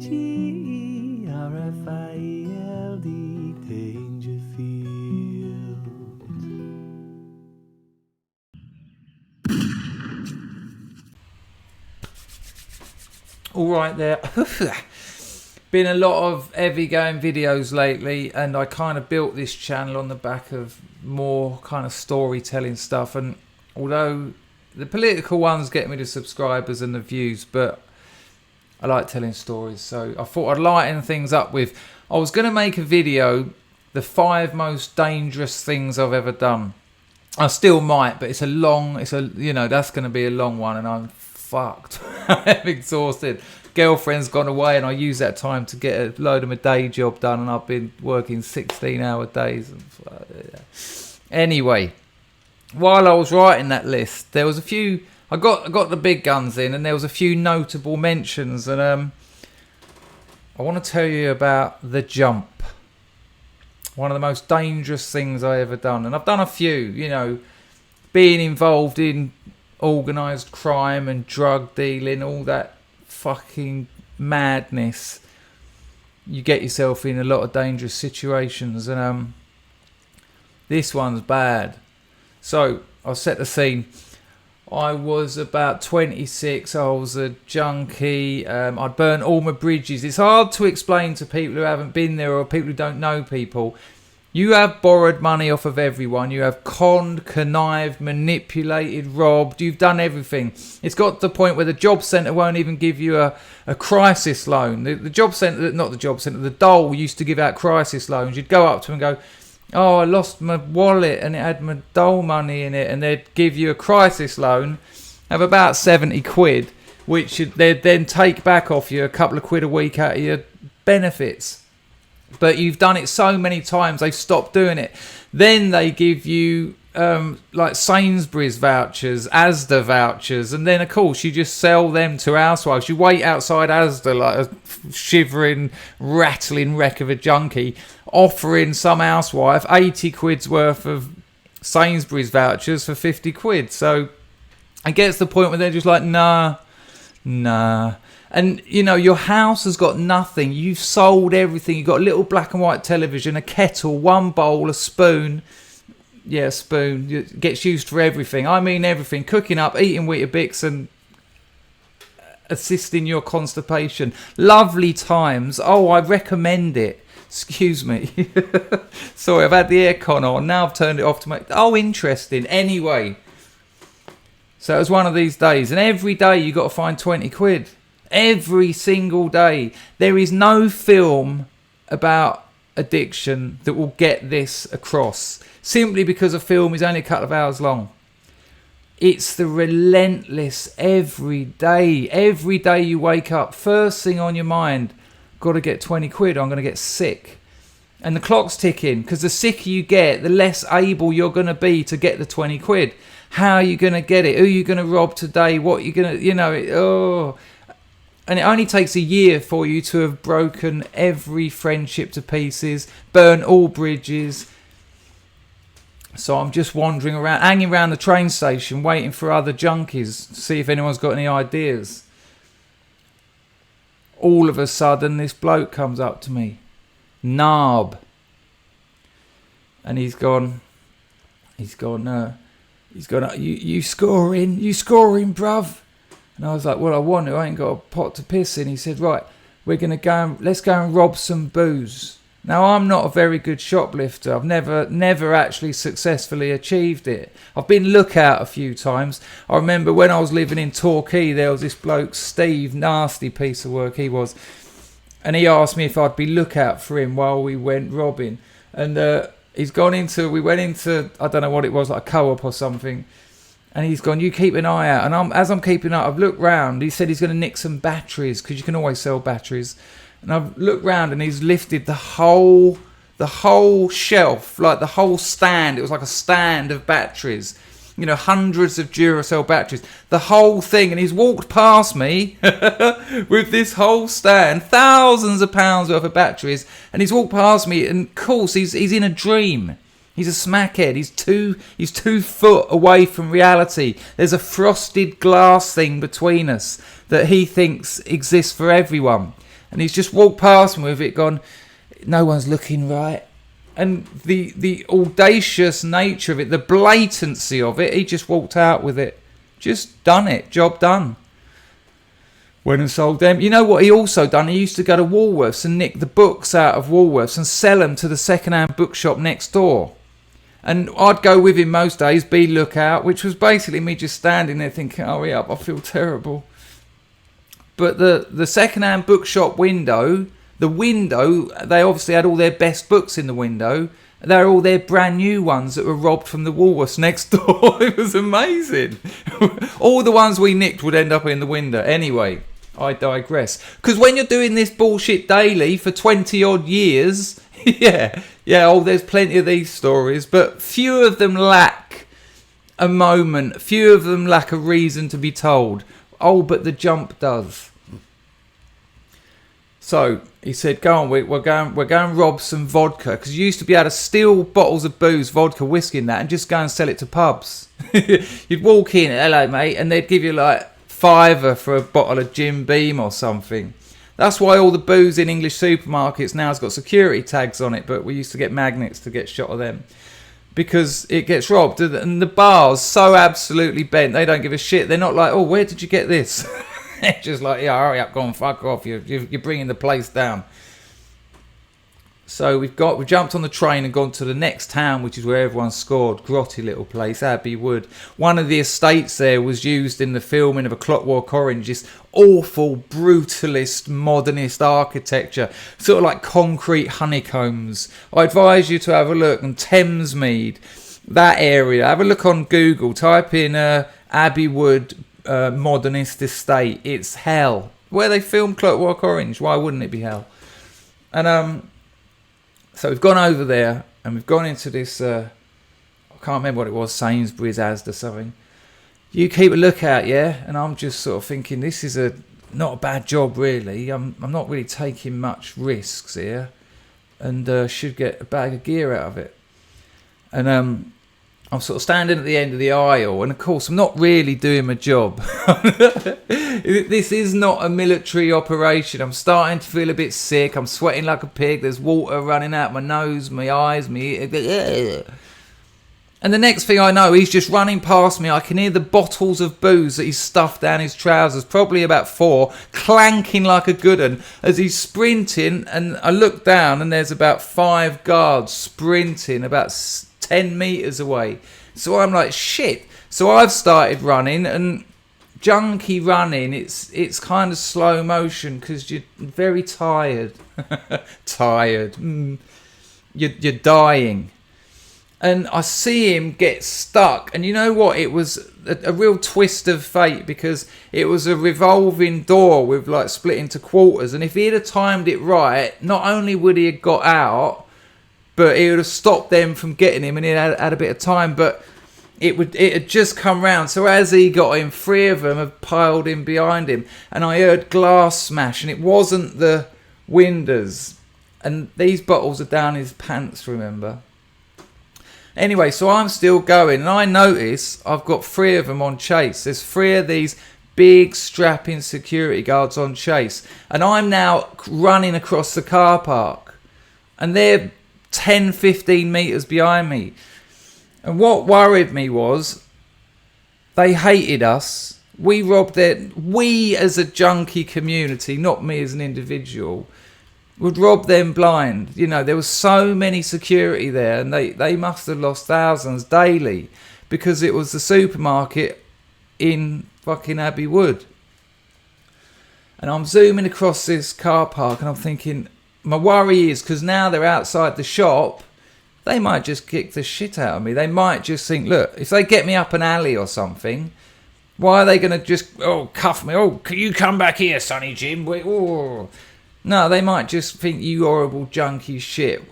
Dangerfield. All right there. Been a lot of heavy going videos lately, and I kind of built this channel on the back of more kind of storytelling stuff. And although the political ones get me the subscribers and the views, but I like telling stories, so I thought I'd lighten things up with, I was going to make a video, the 5 most dangerous things I've ever done. I still might, but that's going to be a long one, and I'm fucked. I'm exhausted. Girlfriend's gone away, and I use that time to get a load of my day job done, and I've been working 16-hour days. Anyway, while I was writing that list, there was a few. I got the big guns in, and there was a few notable mentions, and I want to tell you about the jump. One of the most dangerous things I ever done, and I've done a few. Being involved in organised crime and drug dealing, all that fucking madness. You get yourself in a lot of dangerous situations, and this one's bad. So I'll set the scene. I was about 26. I was a junkie. I'd burnt all my bridges. It's hard to explain to people who haven't been there or people who don't know people. You have borrowed money off of everyone. You have conned, connived, manipulated, robbed. You've done everything. It's got to the point where the job centre won't even give you a crisis loan. The job centre, not the job centre, the dole used to give out crisis loans. You'd go up to them and go, "Oh, I lost my wallet and it had my dole money in it," and they'd give you a crisis loan of about 70 quid, which they'd then take back off you a couple of quid a week out of your benefits. But you've done it so many times, they've stopped doing it. Then they give you like Sainsbury's vouchers, Asda vouchers, and then of course you just sell them to housewives. You wait outside Asda like a shivering, rattling wreck of a junkie, offering some housewife 80 quid's worth of Sainsbury's vouchers for 50 quid. So it gets to the point where they're just like, nah. And your house has got nothing. You've sold everything. You've got a little black and white television, a kettle, one bowl, a spoon. Yeah, a spoon. It gets used for everything. I mean everything. Cooking up, eating Weetabix, and assisting your constipation. Lovely times. Oh, I recommend it. Excuse me. Sorry, I've had the aircon on. Now I've turned it off to make... Oh, interesting. Anyway. So it was one of these days. And every day you got to find 20 quid. Every single day. There is no film about addiction that will get this across. Simply because a film is only a couple of hours long. It's the relentless every day. Every day you wake up, first thing on your mind, got to get 20 quid, I'm going to get sick. And the clock's ticking, because the sicker you get, the less able you're going to be to get the 20 quid. How are you going to get it? Who are you going to rob today? What are you going to, And it only takes a year for you to have broken every friendship to pieces, burnt all bridges. So I'm just wandering around, hanging around the train station, waiting for other junkies to see if anyone's got any ideas. All of a sudden, this bloke comes up to me. Narb. And he's gone, you scoring, bruv? And I was like, well, I want to. I ain't got a pot to piss in. He said, right, let's go and rob some booze. Now, I'm not a very good shoplifter. I've never actually successfully achieved it. I've been lookout a few times. I remember when I was living in Torquay, there was this bloke, Steve, nasty piece of work he was. And he asked me if I'd be lookout for him while we went robbing. And we went into, I don't know what it was, like a co-op or something. And he's gone, you keep an eye out. And as I'm keeping an eye, I've looked round. He said he's going to nick some batteries, because you can always sell batteries. And I've looked round, and he's lifted the whole shelf, like the whole stand. It was like a stand of batteries. Hundreds of Duracell batteries. The whole thing. And he's walked past me with this whole stand, thousands of pounds worth of batteries. And he's walked past me, and of course, he's in a dream. He's a smackhead. He's 2 foot away from reality. There's a frosted glass thing between us that he thinks exists for everyone. And he's just walked past me with it, gone, no one's looking right. And the audacious nature of it, the blatancy of it, he just walked out with it. Just done it. Job done. Went and sold them. You know what he also done? He used to go to Woolworths and nick the books out of Woolworths and sell them to the second-hand bookshop next door. And I'd go with him most days, be lookout, which was basically me just standing there thinking, hurry up, I feel terrible. But the second-hand bookshop window, they obviously had all their best books in the window. They're all their brand new ones that were robbed from the Woolworths next door. It was amazing. All the ones we nicked would end up in the window. Anyway, I digress. Because when you're doing this bullshit daily for 20 odd years, there's plenty of these stories, but few of them lack a moment. Few of them lack a reason to be told. Oh, but the jump does. So he said, go on, we're going to rob some vodka, because you used to be able to steal bottles of booze, vodka, whiskey and that, and just go and sell it to pubs. You'd walk in, hello mate, and they'd give you like £5 for a bottle of Jim Beam or something. That's why all the booze in English supermarkets now has got security tags on it, but we used to get magnets to get shot of them. Because it gets robbed, and the bar's so absolutely bent, they don't give a shit. They're not like, oh, where did you get this? They're just like, yeah, hurry up, go on, fuck off. You're bringing the place down. So we jumped on the train and gone to the next town, which is where everyone scored. Grotty little place, Abbey Wood. One of the estates there was used in the filming of A Clockwork Orange. This awful, brutalist, modernist architecture, sort of like concrete honeycombs. I advise you to have a look on Thamesmead, that area. Have a look on Google. Type in Abbey Wood modernist estate. It's hell. Where they filmed Clockwork Orange. Why wouldn't it be hell? And so we've gone over there and we've gone into this, I can't remember what it was, Sainsbury's, Asda, something. You keep a lookout, yeah? And I'm just sort of thinking, this is not a bad job, really. I'm not really taking much risks here, and should get a bag of gear out of it. And I'm sort of standing at the end of the aisle, and of course I'm not really doing my job. This is not a military operation. I'm starting to feel a bit sick. I'm sweating like a pig. There's water running out my nose, my eyes, and the next thing I know, he's just running past me. I can hear the bottles of booze that he's stuffed down his trousers, probably about 4, clanking like a good one as he's sprinting. And I look down and there's about 5 guards sprinting about 10 metres away. So I'm like, shit. So I've started running, and junkie running, it's kind of slow motion because you're very tired. Tired. You're dying. And I see him get stuck. And you know what? It was a real twist of fate, because it was a revolving door with like split into quarters. And if he had timed it right, not only would he have got out, but it would have stopped them from getting him, and he had a bit of time. But it had just come round. So as he got in, 3 of them had piled in behind him. And I heard glass smash, and it wasn't the windows. And these bottles are down his pants, remember? Anyway, so I'm still going, and I notice I've got 3 of them on chase. There's 3 of these big strapping security guards on chase. And I'm now running across the car park, and they're 10, 15 metres behind me. And what worried me was they hated us. We as a junkie community, not me as an individual, would rob them blind. You know, there was so many security there, and they must have lost thousands daily, because it was the supermarket in fucking Abbey Wood. And I'm zooming across this car park, and I'm thinking, my worry is, because now they're outside the shop, they might just kick the shit out of me. They might just think, look, if they get me up an alley or something, why are they going to just, cuff me? Oh, can you come back here, Sonny Jim? Oh. No, they might just think, you horrible junkie shit.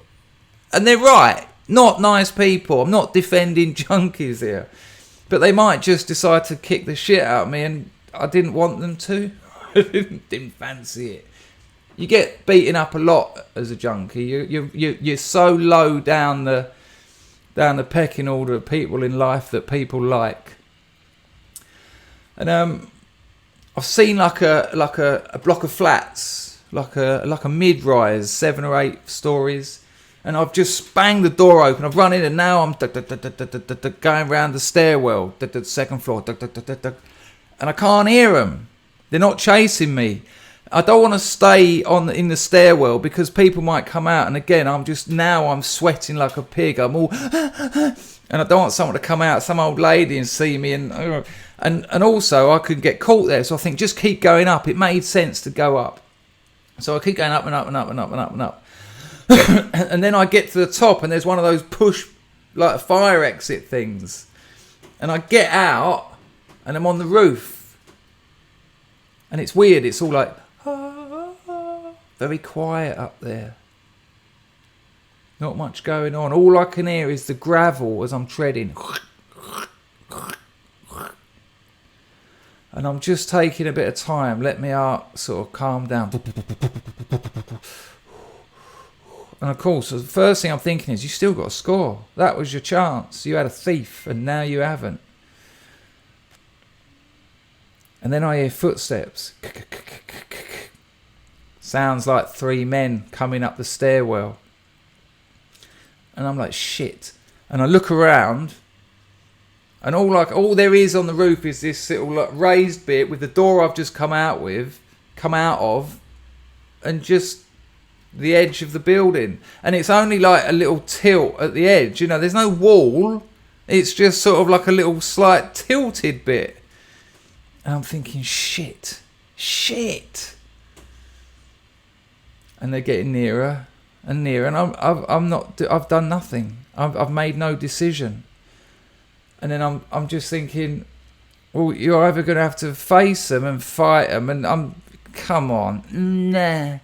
And they're right. Not nice people. I'm not defending junkies here. But they might just decide to kick the shit out of me, and I didn't want them to. I didn't fancy it. You get beaten up a lot as a junkie. You're so low down the pecking order of people in life that people like. And I've seen like a block of flats like a mid-rise, 7 or 8 stories. And I've just banged the door open. I've run in and now I'm going round the stairwell, second floor, and I can't hear them. They're not chasing me. I don't want to stay in the stairwell because people might come out. And again, I'm sweating like a pig. I'm all, and I don't want someone to come out, some old lady, and see me. And also I could get caught there. So I think just keep going up. It made sense to go up. So I keep going up and up and up and up and up and up. And then I get to the top and there's one of those push like fire exit things, and I get out and I'm on the roof, and it's weird, it's all like very quiet up there, not much going on. All I can hear is the gravel as I'm treading, and I'm just taking a bit of time, let my heart sort of calm down. And of course, the first thing I'm thinking is, you still got to score. That was your chance. You had a thief, and now you haven't. And then I hear footsteps. Sounds like 3 men coming up the stairwell. And I'm like, shit. And I look around, and all there is on the roof is this little raised bit with the door I've just come out of, and just the edge of the building, and it's only like a little tilt at the edge, there's no wall, it's just sort of like a little slight tilted bit, and I'm thinking shit, and they're getting nearer and nearer, and I've done nothing, I've made no decision, and then I'm just thinking, well, you're either going to have to face them and fight them, and come on, nah,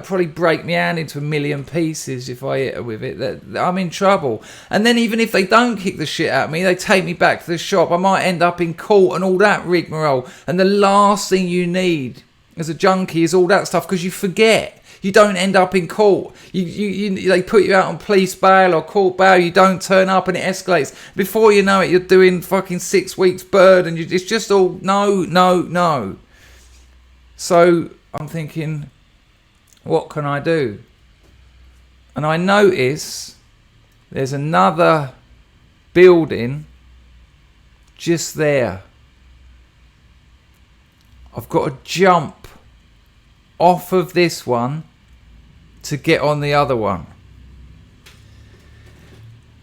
probably break my hand into a million pieces if I hit her with it. I'm in trouble. And then even if they don't kick the shit out of me, they take me back to the shop. I might end up in court and all that rigmarole. And the last thing you need as a junkie is all that stuff, because you forget. You don't end up in court. They put you out on police bail or court bail. You don't turn up and it escalates. Before you know it, you're doing fucking 6 weeks bird, and it's just all no. So I'm thinking, what can I do? And I notice there's another building just there. I've got to jump off of this one to get on the other one.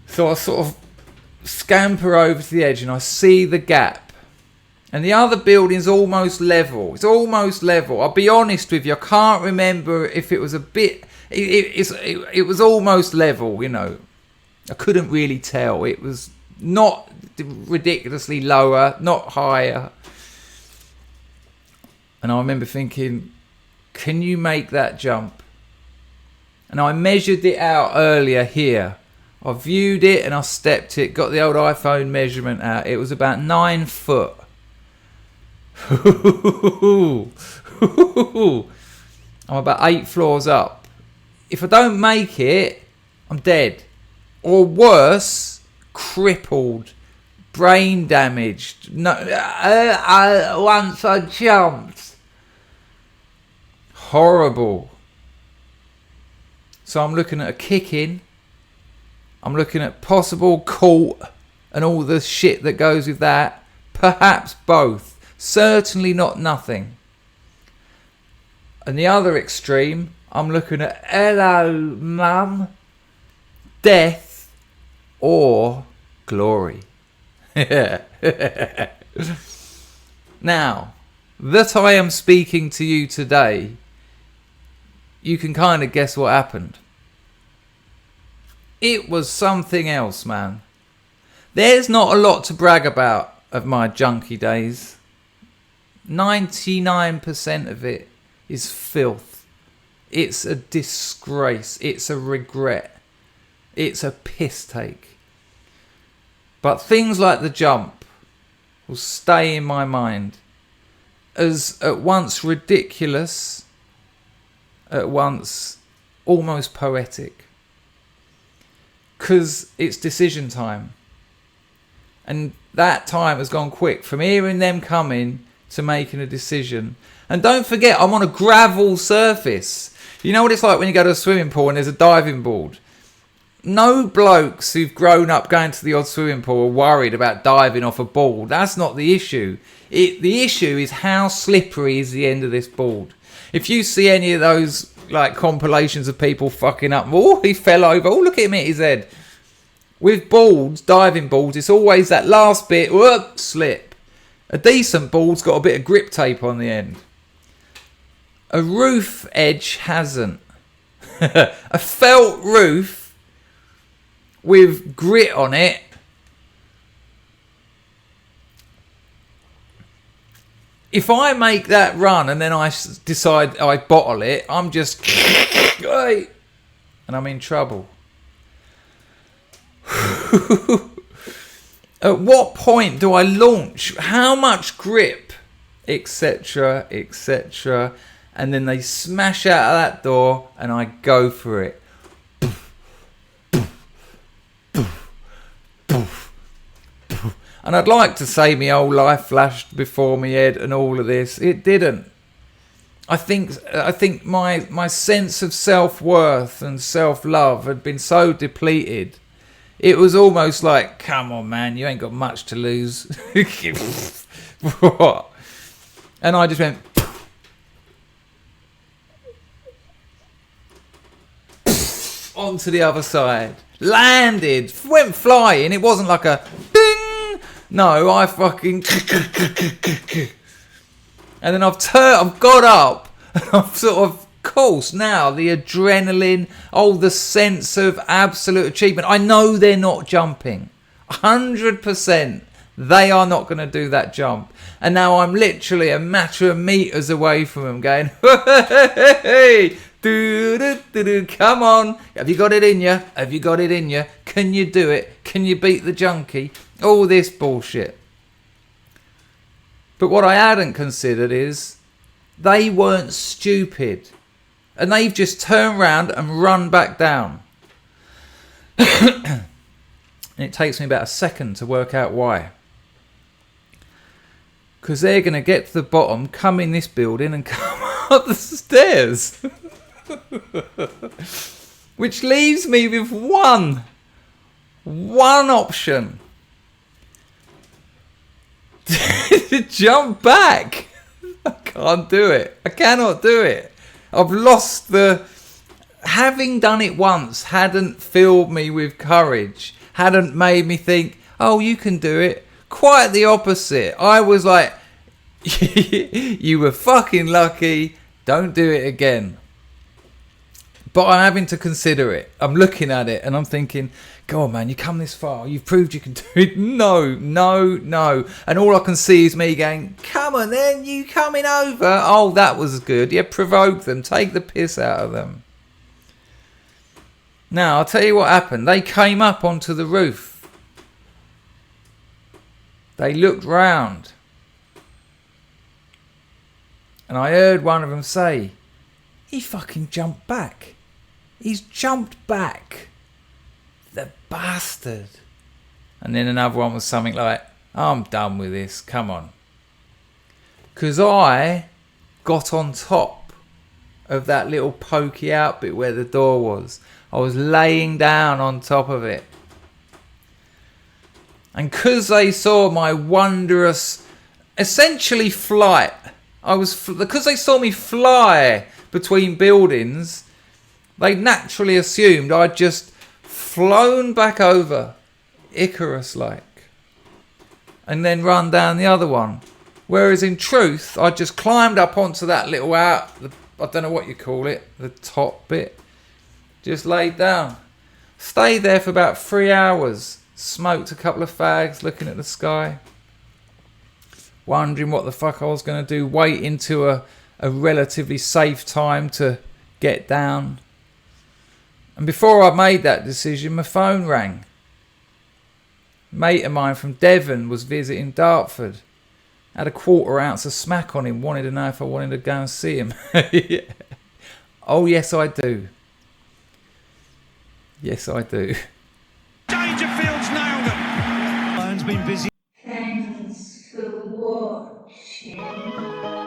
So I sort of scamper over to the edge and I see the gap. And the other building's almost level. It's almost level. I'll be honest with you, I can't remember if it was a bit... It was almost level, I couldn't really tell. It was not ridiculously lower, not higher. And I remember thinking, can you make that jump? And I measured it out earlier here. I viewed it and I stepped it, got the old iPhone measurement out. It was about 9 foot. I'm about 8 floors up. If I don't make it, I'm dead. Or worse, crippled, brain damaged. No, once I jumped. Horrible. So I'm looking at a kick-in. I'm looking at possible court and all the shit that goes with that. Perhaps both. Certainly not nothing. And the other extreme, I'm looking at hello, mum, death, or glory. Now, that I am speaking to you today, you can kind of guess what happened. It was something else, man. There's not a lot to brag about of my junkie days. 99% of it is filth. It's a disgrace. It's a regret. It's a piss take. But things like the jump will stay in my mind as at once ridiculous, at once almost poetic. Because it's decision time. And that time has gone quick. From hearing them coming to making a decision. And don't forget, I'm on a gravel surface. You know what it's like when you go to a swimming pool and there's a diving board? No blokes who've grown up going to the odd swimming pool are worried about diving off a board. That's not the issue. The issue is how slippery is the end of this board. If you see any of those like compilations of people fucking up, oh, he fell over, oh, look at him hit his head. With boards, diving boards, it's always that last bit, whoop, slip. A decent board's got a bit of grip tape on the end. A roof edge hasn't. A felt roof with grit on it. If I make that run and then I decide I bottle it, I'm just... and I'm in trouble. At what point do I launch? How much grip? Etc, etc. And then they smash out of that door and I go for it. And I'd like to say my whole life flashed before my head and all of this. It didn't. I think my sense of self-worth and self-love had been so depleted. It was almost like, come on, man, you ain't got much to lose. What? And I just went... onto the other side. Landed. Went flying. It wasn't like a... ding. No, I fucking... and then I've got up. And I've sort of course now the adrenaline, the sense of absolute achievement. I know they're not jumping. 100% they are not going to do that jump. And now I'm literally a matter of meters away from them going, hey, come on. Have you got it in you? Have you got it in you? Can you do it? Can you beat the junkie? All this bullshit. But what I hadn't considered is they weren't stupid. And they've just turned round and run back down. And it takes me about a second to work out why. Because they're going to get to the bottom, come in this building and come up the stairs. Which leaves me with one option. To jump back. I can't do it. I cannot do it. I've lost the... Having done it once hadn't filled me with courage. Hadn't made me think, oh, you can do it. Quite the opposite. I was like, you were fucking lucky. Don't do it again. But I'm having to consider it. I'm looking at it and I'm thinking, go on, man, you come this far. You've proved you can do it. No. And all I can see is me going, come on then, you coming over. Oh, that was good. Yeah, provoke them. Take the piss out of them. Now, I'll tell you what happened. They came up onto the roof. They looked round. And I heard one of them say, he fucking jumped back. He's jumped back. The bastard. And then another one was something like, I'm done with this. Come on. Because I got on top of that little pokey out bit where the door was. I was laying down on top of it. And because they saw my wondrous, essentially flight, because they saw me fly between buildings, they naturally assumed I'd just flown back over, Icarus-like, and then run down the other one. Whereas in truth, I just climbed up onto that little I don't know what you call it, the top bit. Just laid down. Stayed there for about 3 hours. Smoked a couple of fags, looking at the sky. Wondering what the fuck I was going to do. Waiting to a relatively safe time to get down. And before I made that decision, my phone rang. A mate of mine from Devon was visiting Dartford. Had a 1/4 ounce of smack on him. Wanted to know if I wanted to go and see him. Yeah. Oh, yes, I do. Yes, I do. Dangerfield's nailed them. Iron's been busy. Thanks for watching. BITCHUTE.